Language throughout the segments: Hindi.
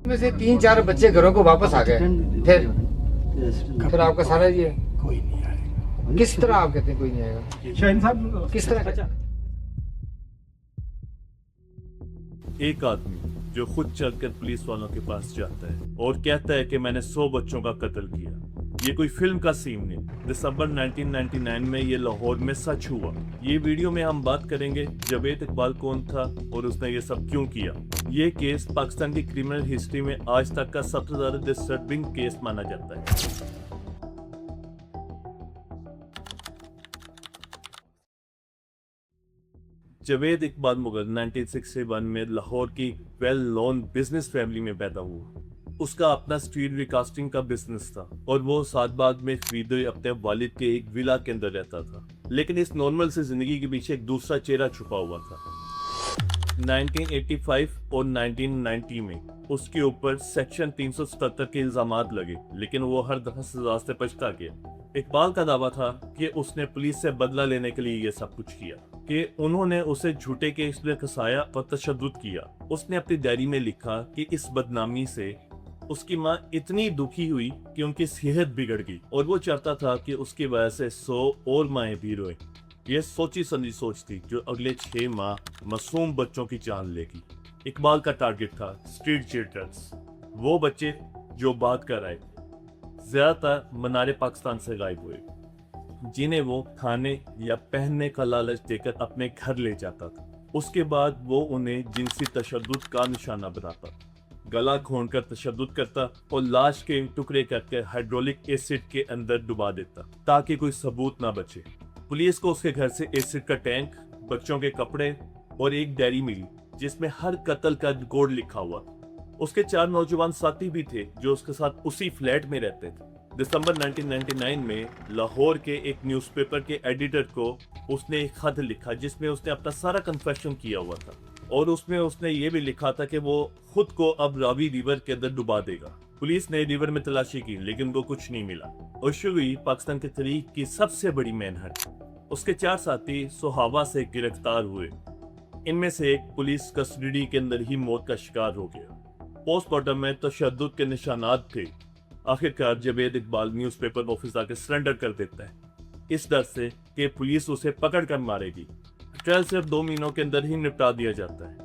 में से 3-4 बच्चे घरों को वापस आ गए। फिर आपका सारा ये कोई नहीं आएगा। किस तरह आप कहते हैं कोई नहीं आएगा? शाहीन साहब किस तरह? एक आदमी जो खुद चलकर पुलिस वालों के पास जाता है और कहता है कि मैंने 100 बच्चों का कत्ल किया। ये कोई फिल्म का सीन नहीं। दिसंबर 1999 में ये लाहौर में सच हुआ। ये वीडियो में हम बात करेंगे जावेद इकबाल कौन था और उसने ये सब क्यों किया। ये केस पाकिस्तान की क्रिमिनल हिस्ट्री में आज तक का सबसे ज्यादा डिस्टर्बिंग केस माना जाता है। जावेद इकबाल मुगल 1961 में लाहौर की वेल नोन बिजनेस फैमिली में पैदा हुआ। उसका अपना स्ट्रीट रिकास्टिंग का बिजनेस था और वो सादबाग में खरीदे अपने वालिद के एक विला के अंदर रहता था। लेकिन इस नॉर्मल से जिंदगी के पीछे एक दूसरा चेहरा छुपा हुआ था। 1985 और 1990 में उसके ऊपर सेक्शन 377 के इल्जामात लगे, लेकिन वो हर दफा सजा से बचता गया। इकबाल का दावा था कि उसने पुलिस से बदला लेने के लिए ये सब कुछ किया, कि उन्होंने उसे झूठे केस में फंसाया और तशद्दुद किया। उसने अपनी डायरी में लिखा कि इस बदनामी से उसकी माँ इतनी दुखी हुई कि उनकी सेहत बिगड़ गई और वो चाहता था कि उसकी वजह से 100 और माएं भी रोएं। यह सोची समझी सोच थी जो अगले 6 माह मासूम बच्चों की जान लेगी। इकबाल का टारगेट था स्ट्रीट चिल्ड्रंस, वो बच्चे जो बात कर आए, ज्यादातर मनारे पाकिस्तान से गायब हुए, जिन्हें वो खाने या पहनने का लालच देकर अपने घर ले जाता था। उसके बाद वो उन्हें जिनसी तशद्दुद का निशाना बनाता, गला खोलकर तशद्दुद करता और लाश के टुकड़े करके हाइड्रोलिक एसिड के अंदर डुबा देता ताकि कोई सबूत ना बचे। पुलिस को उसके घर से एसिड का टैंक, बच्चों के कपड़े और एक डायरी मिली जिसमें हर कत्ल का कोड लिखा हुआ। उसके 4 नौजवान साथी भी थे जो उसके साथ उसी फ्लैट में रहते थे। दिसंबर 1999 में लाहौर के एक न्यूज़पेपर के एडिटर को उसने एक खत लिखा जिसमें उसने अपना सारा कन्फेशन किया हुआ था और उसमें उसने ये भी लिखा था कि वो खुद को अब रावी रिवर के अंदर डुबा देगा। पुलिस ने रिवर में तलाशी की लेकिन वो कुछ नहीं मिला और शुरू हुई पाकिस्तान की तारीख की सबसे बड़ी मैनहंट। उसके 4 साथी सोहावा से गिरफ्तार हुए। इनमें से एक पुलिस कस्टडी के अंदर ही मौत का शिकार हो गया। पोस्टमार्टम में तशद्दुद के निशानात थे। आखिरकार जावेद इकबाल न्यूज़पेपर ऑफिस आके सरेंडर कर देता है, इस डर से कि पुलिस उसे पकड़ कर मारेगी। ट्रायल सिर्फ 2 महीनों के अंदर ही निपटा दिया जाता है।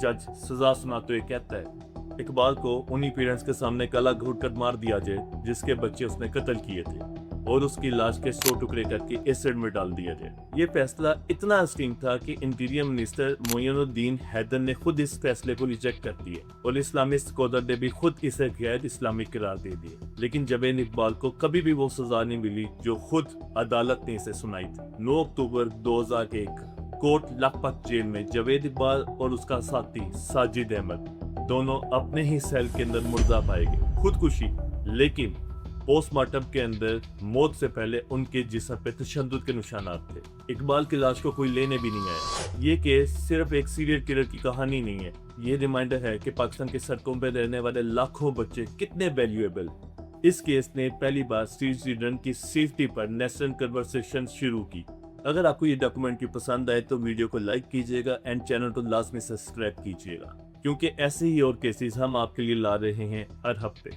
जज सजा सुनाते हुए कहता है इकबाल को उन्हीं पेरेंट्स के सामने गला घोट कर मार दिया जाए जिसके बच्चे उसने कत्ल किए थे और उसकी लाश के 100 टुकड़े करके एसिड में डाल दिया जाए। ये फैसला इतना हसीन था कि इंटीरियर मिनिस्टर मोइनुद्दीन हैदर ने खुद इस फैसले को रिजेक्ट कर दिया और इस्लामी स्कॉलर ने भी खुद इसे गैर इस्लामिक करार दे दिया। लेकिन जावेद इकबाल को कभी भी वो सजा नहीं मिली जो खुद अदालत ने इसे सुनाई थी। 9 अक्टूबर 2001 कोट लखपत जेल में जावेद इकबाल और उसका साथी साजिद अहमद दोनों अपने ही सेल के अंदर मुर्दा पाए गए। खुदकुशी, लेकिन पोस्टमार्टम के अंदर मौत से पहले उनके जिस्म पे तशद्दुद के निशानात थे। इकबाल की लाश को कोई लेने भी नहीं आया। ये केस सिर्फ एक सीरियल किलर की कहानी नहीं है, ये रिमाइंडर है कि पाकिस्तान के सड़कों पर रहने वाले लाखों बच्चे कितने वैल्यूएबल। इस केस ने पहली बार स्ट्रीट चिल्ड्रन की सेफ्टी पर नेशनल कन्वर्सेशन शुरू की। अगर आपको ये डॉक्यूमेंट्री पसंद आए तो वीडियो को लाइक कीजिएगा एंड चैनल को लाजमी सब्सक्राइब कीजिएगा, क्योंकि ऐसे ही और केसेस हम आपके लिए ला रहे हैं हर हफ्ते।